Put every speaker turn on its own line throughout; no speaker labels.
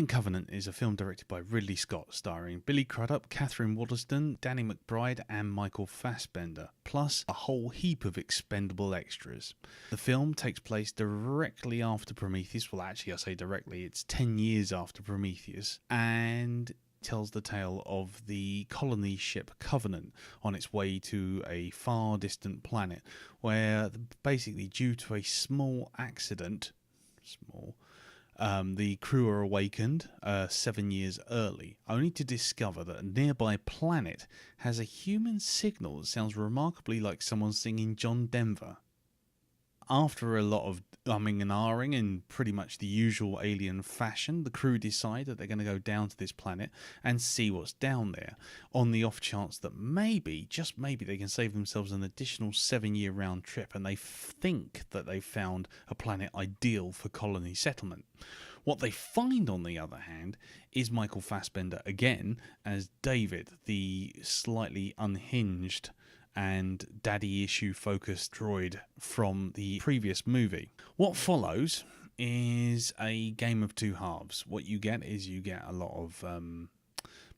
Alien Covenant is a film directed by Ridley Scott, starring Billy Crudup, Catherine Waterston, Danny McBride and Michael Fassbender, plus a whole heap of expendable extras. The film takes place directly after Prometheus. Well, actually, I say directly, it's 10 years after Prometheus, and tells the tale of the colony ship Covenant on its way to a far distant planet, where basically, due to a small accident, the crew are awakened 7 years early, only to discover that a nearby planet has a human signal that sounds remarkably like someone singing John Denver. After a lot of umming and ahhing in pretty much the usual alien fashion, the crew decide that they're going to go down to this planet and see what's down there, on the off chance that maybe, just maybe, they can save themselves an additional 7-year round trip, and they think that they've found a planet ideal for colony settlement. What they find, on the other hand, is Michael Fassbender again as David, the slightly unhinged and daddy issue focused droid from the previous movie. What follows is a game of two halves. What you get is a lot of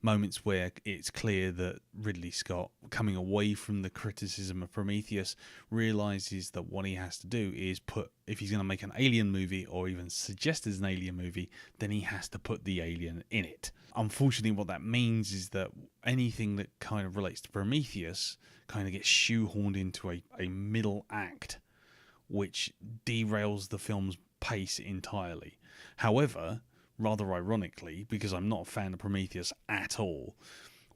moments where it's clear that Ridley Scott, coming away from the criticism of Prometheus, realizes that what he has to do is if he's going to make an alien movie or even suggest as an alien movie, then he has to put the alien in it. Unfortunately, what that means is that anything that kind of relates to Prometheus kind of gets shoehorned into a middle act, which derails the film's pace entirely. However, rather ironically, because I'm not a fan of Prometheus at all,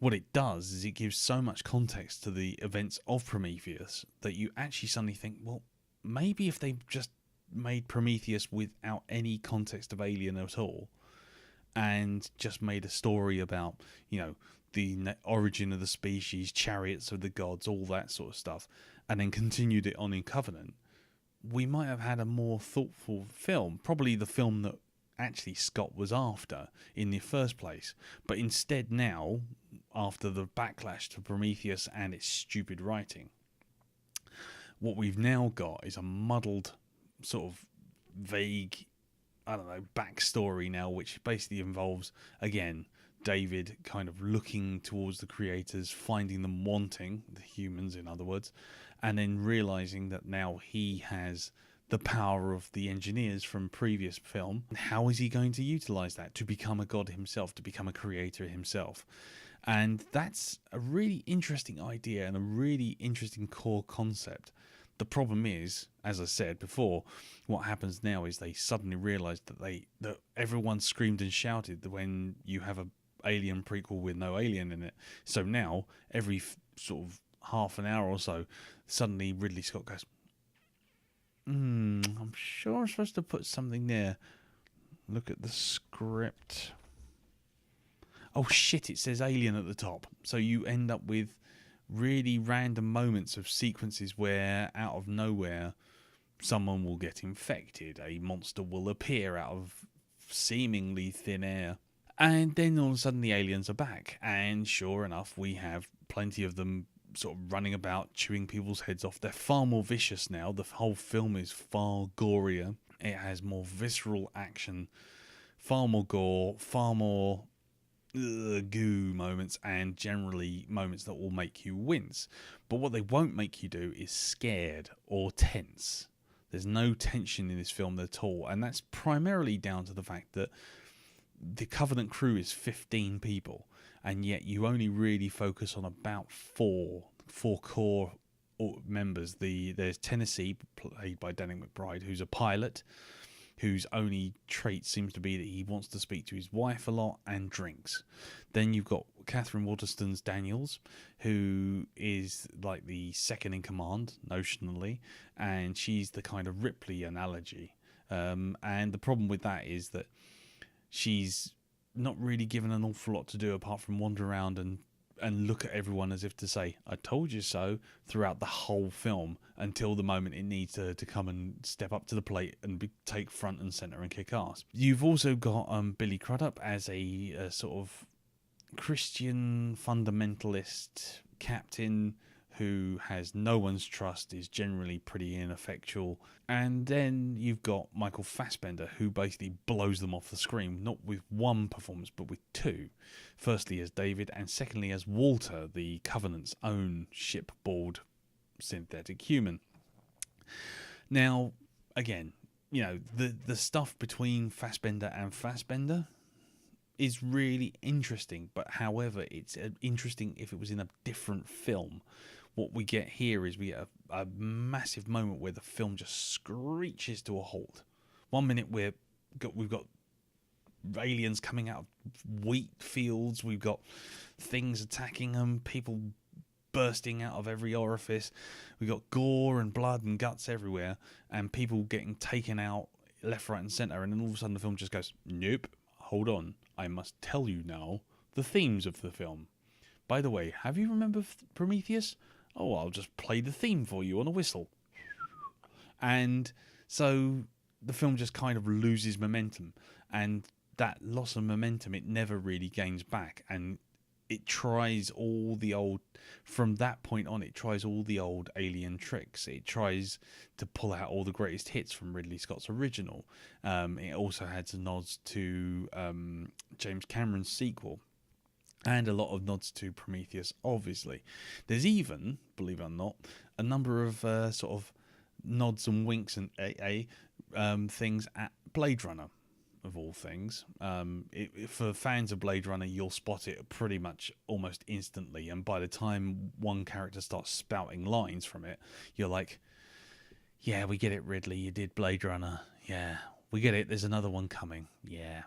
what it does is it gives so much context to the events of Prometheus that you actually suddenly think, well, maybe if they just made Prometheus without any context of Alien at all, and just made a story about, the origin of the species, chariots of the gods, all that sort of stuff, and then continued it on in Covenant, we might have had a more thoughtful film, probably the film that actually Scott was after in the first place. But instead now, after the backlash to Prometheus and its stupid writing, what we've now got is a muddled, sort of vague, backstory now, which basically involves, again, David kind of looking towards the creators, finding them wanting, the humans in other words, and then realizing that now he has the power of the engineers from previous film. How is he going to utilize that to become a god himself, to become a creator himself? And that's a really interesting idea and a really interesting core concept. The problem is, as I said before, what happens now is they suddenly realize that everyone screamed and shouted when you have a Alien prequel with no alien in it. So now every sort of half an hour or so, suddenly Ridley Scott goes, I'm sure I'm supposed to put something there. Look at the script. Oh shit, it says alien at the top. So you end up with really random moments of sequences where out of nowhere someone will get infected, a monster will appear out of seemingly thin air, and then all of a sudden the aliens are back, and sure enough we have plenty of them sort of running about chewing people's heads off. They're far more vicious now. The whole film is far gorier. It has more visceral action, far more gore, far more goo moments, and generally moments that will make you wince. But what they won't make you do is scared or tense. There's no tension in this film at all, and that's primarily down to the fact that the Covenant crew is 15 people, and yet you only really focus on about four core members. There's Tennessee, played by Danny McBride, who's a pilot, whose only trait seems to be that he wants to speak to his wife a lot and drinks. Then you've got Catherine Waterston's Daniels, who is like the second in command, notionally, and she's the kind of Ripley analogy. And the problem with that is that she's not really given an awful lot to do apart from wander around and look at everyone as if to say, I told you so, throughout the whole film, until the moment it needs to come and step up to the plate and take front and centre and kick ass. You've also got Billy Crudup as a sort of Christian fundamentalist captain who has no one's trust, is generally pretty ineffectual. And then you've got Michael Fassbender, who basically blows them off the screen, not with one performance, but with two. Firstly as David, and secondly as Walter, the Covenant's own shipboard synthetic human. Now, again, the stuff between Fassbender and Fassbender is really interesting, but however, it's interesting if it was in a different film. What we get here is we get a massive moment where the film just screeches to a halt. 1 minute we've got aliens coming out of wheat fields, we've got things attacking them, people bursting out of every orifice, we've got gore and blood and guts everywhere, and people getting taken out left, right and centre, and then all of a sudden the film just goes, nope, hold on, I must tell you now the themes of the film. By the way, have you remembered Prometheus? Oh, I'll just play the theme for you on a whistle. And so the film just kind of loses momentum, and that loss of momentum, it never really gains back, and it tries all the old, from that point on, it tries all the old Alien tricks. It tries to pull out all the greatest hits from Ridley Scott's original. It also had some nods to James Cameron's sequel, and a lot of nods to Prometheus, obviously. There's even, believe it or not, a number of sort of nods and winks and things at Blade Runner, of all things. For fans of Blade Runner, you'll spot it pretty much almost instantly, and by the time one character starts spouting lines from it, you're like, yeah, we get it, Ridley, you did Blade Runner. Yeah, we get it, there's another one coming. Yeah.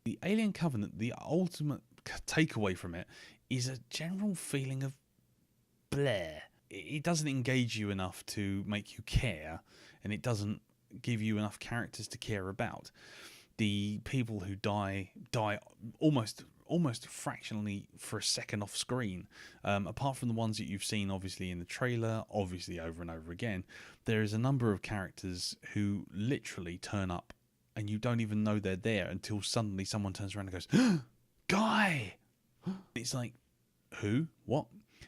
The Alien Covenant, the ultimate takeaway from it is a general feeling of bleh. It doesn't engage you enough to make you care, and it doesn't give you enough characters to care about. The people who die almost fractionally for a second off screen. Apart from the ones that you've seen obviously in the trailer, obviously over and over again, there is a number of characters who literally turn up and you don't even know they're there until suddenly someone turns around and goes, Guy! It's like, who? What?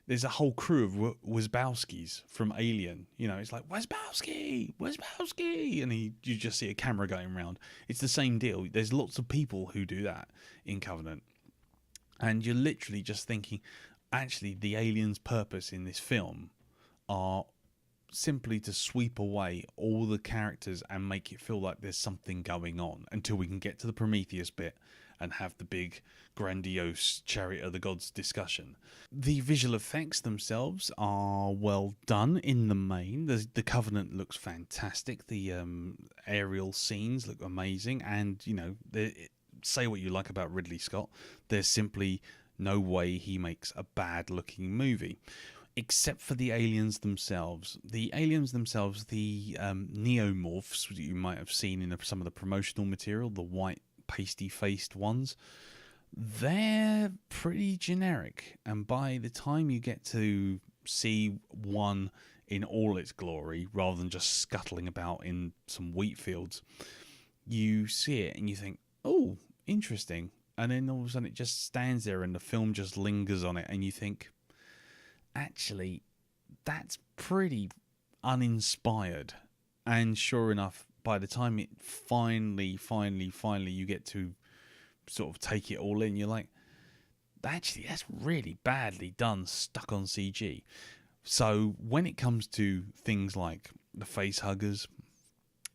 There's a whole crew of Wazowskis from Alien. It's like, Wazowski! And you just see a camera going around. It's the same deal. There's lots of people who do that in Covenant. And you're literally just thinking, actually, the aliens' purpose in this film are simply to sweep away all the characters and make it feel like there's something going on until we can get to the Prometheus bit and have the big, grandiose Chariot of the Gods discussion. The visual effects themselves are well done in the main. The Covenant looks fantastic. The aerial scenes look amazing. And, say what you like about Ridley Scott, there's simply no way he makes a bad-looking movie. Except for the aliens themselves. The neomorphs that you might have seen in some of the promotional material, the white pasty-faced ones, they're pretty generic. And by the time you get to see one in all its glory, rather than just scuttling about in some wheat fields, you see it and you think, oh, interesting. And then all of a sudden it just stands there and the film just lingers on it and you think, actually, that's pretty uninspired. And sure enough, by the time it finally you get to sort of take it all in, you're like, actually, that's really badly done, stuck on CG. So when it comes to things like the face huggers,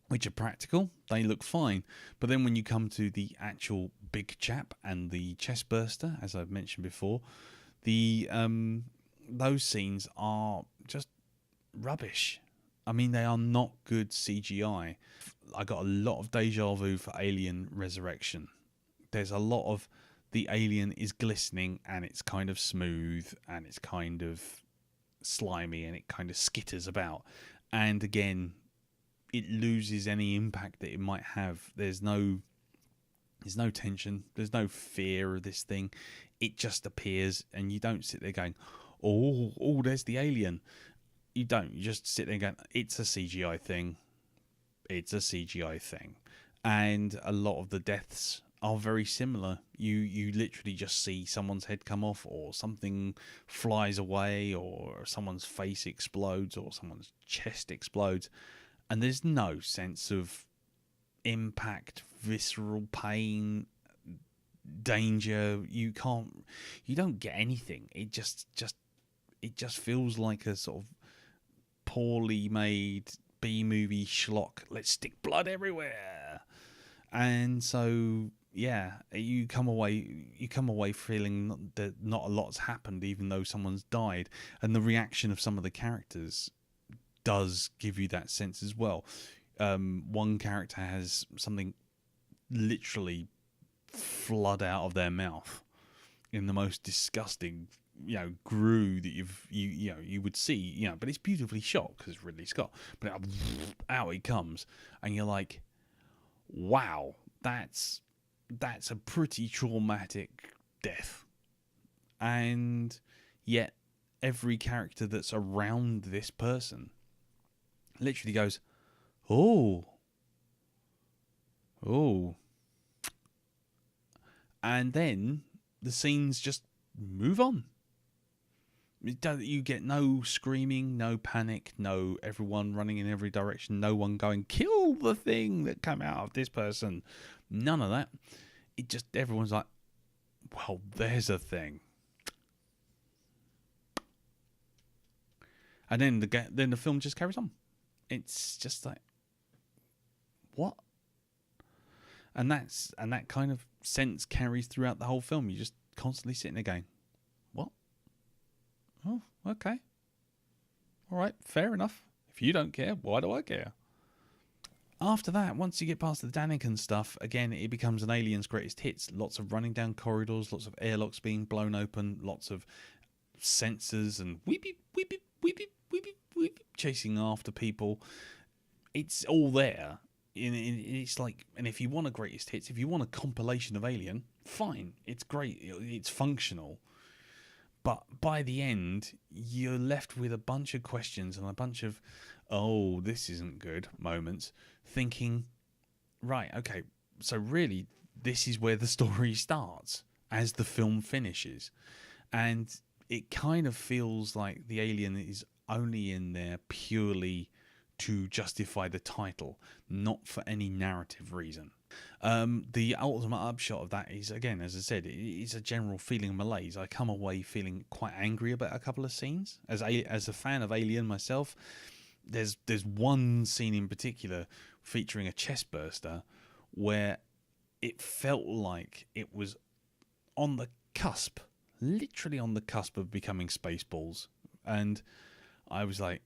which are practical, they look fine. But then when you come to the actual big chap and the chest burster, as I've mentioned before, those scenes are just rubbish. I mean, they are not good CGI. I got a lot of deja vu for Alien Resurrection. There's a lot of the alien is glistening and it's kind of smooth and it's kind of slimy and it kind of skitters about. And again, it loses any impact that it might have. There's no tension. There's no fear of this thing. It just appears and you don't sit there going, oh, there's the alien. You don't. You just sit there going, it's a CGI thing. It's a CGI thing. And a lot of the deaths are very similar. You literally just see someone's head come off, or something flies away, or someone's face explodes, or someone's chest explodes, and there's no sense of impact, visceral pain, danger. You don't get anything. It just feels like a sort of poorly made B-movie schlock. Let's stick blood everywhere. And so, yeah, you come away feeling that not a lot's happened, even though someone's died. And the reaction of some of the characters does give you that sense as well. One character has something literally flood out of their mouth in the most disgusting, grue that you would see, but it's beautifully shot because it's Ridley Scott. But out it comes, and you're like, wow, that's a pretty traumatic death. And yet every character that's around this person literally goes, oh, and then the scenes just move on. You get no screaming, no panic, no everyone running in every direction, no one going, kill the thing that came out of this person. None of that. It just, everyone's like, well, there's a thing. And then the film just carries on. It's just like, what? And that kind of sense carries throughout the whole film. You're just constantly sitting there going, what? Oh, okay. All right, fair enough. If you don't care, why do I care? After that, once you get past the Daniken stuff, again, it becomes an Alien's greatest hits. Lots of running down corridors, lots of airlocks being blown open, lots of sensors and weep, weep, weep, weep, weep, weep, weep, chasing after people. It's all there. It's like, and if you want a greatest hits, if you want a compilation of Alien, fine, it's great, it's functional. But by the end, you're left with a bunch of questions and a bunch of, oh, this isn't good moments, thinking, right, okay, so really, this is where the story starts as the film finishes. And it kind of feels like the Alien is only in there purely to justify the title, not for any narrative reason. The ultimate upshot of that is, again, as I said, it's a general feeling of malaise. I come away feeling quite angry about a couple of scenes. As a fan of Alien myself, there's one scene in particular featuring a chest burster where it felt like it was on the cusp, literally on the cusp of becoming Spaceballs. And I was like,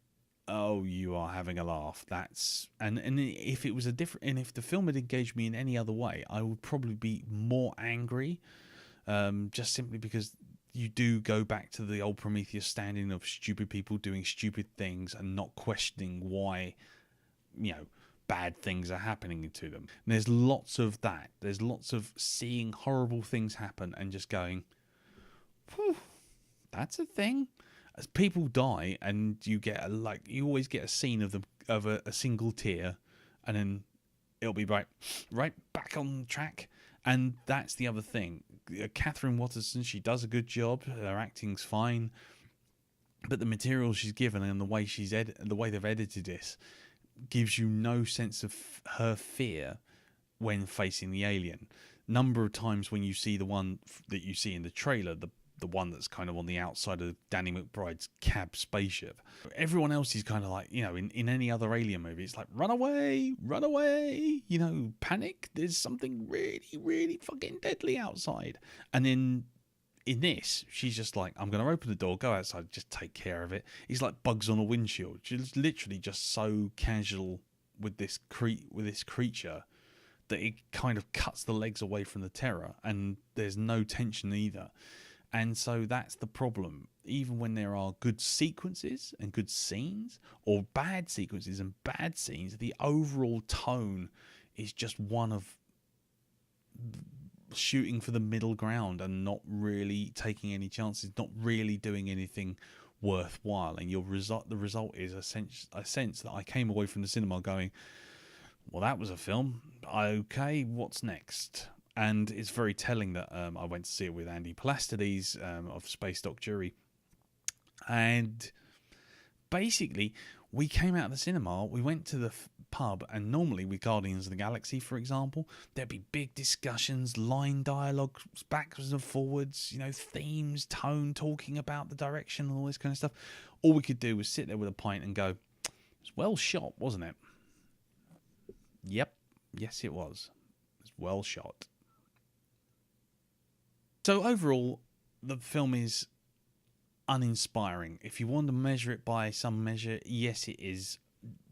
oh, you are having a laugh. And if it was and if the film had engaged me in any other way, I would probably be more angry, just simply because you do go back to the old Prometheus standing of stupid people doing stupid things and not questioning why, bad things are happening to them. And there's lots of that. There's lots of seeing horrible things happen and just going, whew, that's a thing. As people die, and you always get a scene of a single tear, and then it'll be right back on track. And that's the other thing. Catherine Watterson, she does a good job. Her acting's fine, but the material she's given and the way the way they've edited this gives you no sense of her fear when facing the alien. Number of times when you see the one that you see in the trailer, the one that's kind of on the outside of Danny McBride's cab spaceship. Everyone else is kind of like, in any other Alien movie, it's like, run away, panic, there's something really, really fucking deadly outside. And then in this, she's just like, I'm going to open the door, go outside, just take care of it. It's like bugs on a windshield. She's literally just so casual with this creature that it kind of cuts the legs away from the terror, and there's no tension either. And so that's the problem. Even when there are good sequences and good scenes, or bad sequences and bad scenes, the overall tone is just one of shooting for the middle ground and not really taking any chances, not really doing anything worthwhile. And the result is a sense that I came away from the cinema going, well, that was a film. Okay, what's next? And it's very telling that I went to see it with Andy Plastides of Space Doc Jury. And basically, we came out of the cinema, we went to the pub, and normally with Guardians of the Galaxy, for example, there'd be big discussions, line dialogue, backwards and forwards, themes, tone, talking about the direction and all this kind of stuff. All we could do was sit there with a pint and go, it's well shot, wasn't it? Yep. Yes, it was. It's well shot. So overall, the film is uninspiring. If you want to measure it by some measure, yes, it is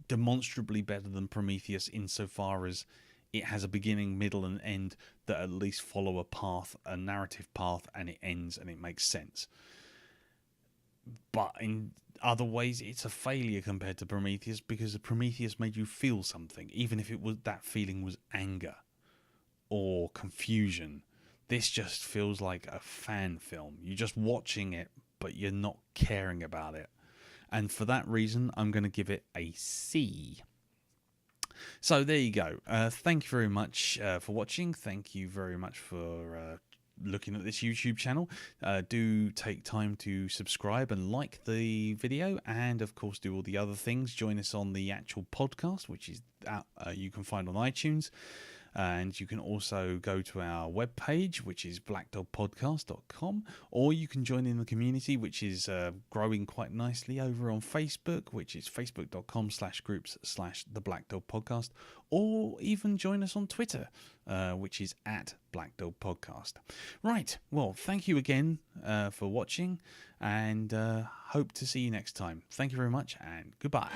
demonstrably better than Prometheus insofar as it has a beginning, middle, and end that at least follow a path, a narrative path, and it ends and it makes sense. But in other ways, it's a failure compared to Prometheus, because the Prometheus made you feel something, even if it was that feeling was anger or confusion. This just feels like a fan film. You're just watching it, but you're not caring about it. And for that reason, I'm going to give it a C. So there you go. Thank you very much for watching. Thank you very much for looking at this YouTube channel. Do take time to subscribe and like the video, and of course do all the other things. Join us on the actual podcast, which is you can find on iTunes. And you can also go to our webpage, which is blackdogpodcast.com, or you can join in the community, which is growing quite nicely over on Facebook, which is facebook.com/groups/the Blackdog Podcast, or even join us on Twitter, which is @BlackDogPodcast. Right, well, thank you again for watching, and hope to see you next time. Thank you very much, and goodbye.